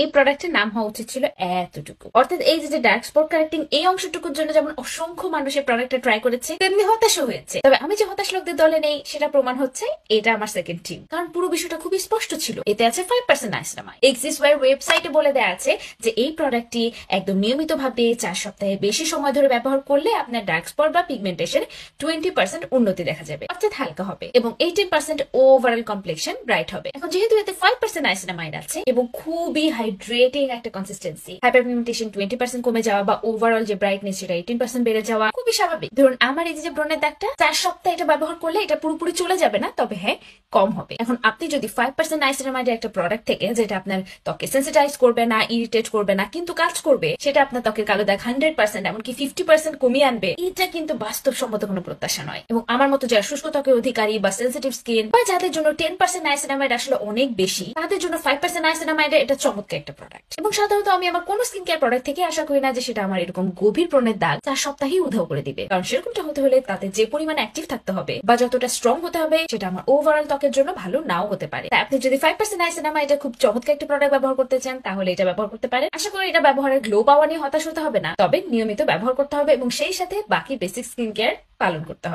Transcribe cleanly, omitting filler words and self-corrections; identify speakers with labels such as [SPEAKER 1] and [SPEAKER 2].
[SPEAKER 1] এই প্রোডাক্টের নাম হওয়া উচিত ছিল এতটুকু। অর্থাৎ এই যে ডার্ক স্পট কারেক্টিং এই অংশটুকুর জন্য যেমন অসংখ্য মানুষ এই প্রোডাক্টটা ট্রাই করেছে, তেমনি হতাশও হয়েছে। তবে আমি যে হতাশ লোকদের দলে নেই সেটা প্রমাণ হচ্ছে এটা আমার সেকেন্ড টিম, কারণ পুরো বিষয়টা খুবই স্পষ্ট ছিল। এতে আছে 5% নাইসিনামাইড। এক্সিসওয়্যার ওয়েবসাইটে বলে দেওয়া আছে যে এই প্রোডাক্টটি একদম নিয়মিতভাবে 4 সপ্তাহে বেশি সময় ধরে ব্যবহার করলে আপনার ডার্ক স্পট বা পিগমেন্টেশন 20% উন্নতি দেখা যাবে, অর্থাৎ হালকা হবে, এবং 18% ওভারঅল কমপ্লেকশন ব্রাইট হবে। এখন যেহেতু এতে 5% নাইসিনামাইড আছে এবং খুবই হাইড্রেটিং একটা কনসিস্টেন্সি, হাইপারপিগমেন্টেশন 20% কমে যাওয়া বা ওভারঅল যে ব্রাইটনেস সেটা 18% বেড়ে যাওয়া খুবই স্বাভাবিক। ধরুন আমার এই যে ব্রণের দাগটা 4 সপ্তাহ এটা ব্যবহার করলে এটা পুরোপুরি চলে যাবে না, তবে হ্যাঁ কম হবে। এখন আপনি যদি 5% নাইসিনামাইডের একটা প্রোডাক্ট থেকে, যেটা আপনার ত্বকে সেন্সিটাইজ করবে না, ইরিটেট করবে না, কিন্তু কাজ করবে, সেটা আপনার ত্বকের কালো দাগ 100% এমনকি 50% কমিয়ে আনবে, এটা কিন্তু বাস্তবসম্মত কোনো প্রত্যাশা নয়। এবং আমার মতো যারা শুষ্ক ত্বকের অধিকারী বা সেন্সিটিভ স্কিন বা যাদের জন্য 10% নাইসিনামাইড আসলে অনেক বেশি, তাদের জন্য 5% নাইসিনামাইডের এটা চমৎকার একটা প্রোডাক্ট। এবং সাধারণত আমি আমার কোনো স্কিন কেয়ার প্রোডাক্ট থেকে আশা করি না যে সেটা আমার এরকম গভীর ব্রণের দাগ 4 সপ্তাহেই উধাও করে দিবে, কারণ সেরকমটা হতে হলে তাতে যে পরিমাণে অ্যাক্টিভ থাকতে হবে বা যতটা স্ট্রং হতে হবে সেটা আমার ওভারঅল ত্বকের জন্য ভালো নাও হতে পারে। তাই আপনি যদি 5% নাইসিনামাইডের খুব চমৎকার একটা প্রোডাক্ট ব্যবহার করতে চান তাহলে এটা ব্যবহার করতে পারেন। আশা করি এটা ব্যবহারের গ্লো পাওয়া নিয়ে হতাশ হতে হবে না, তবে নিয়মিত ব্যবহার করতে হবে এবং সেই সাথে বাকি বেসিক স্কিন কেয়ার পালন করতে হবে।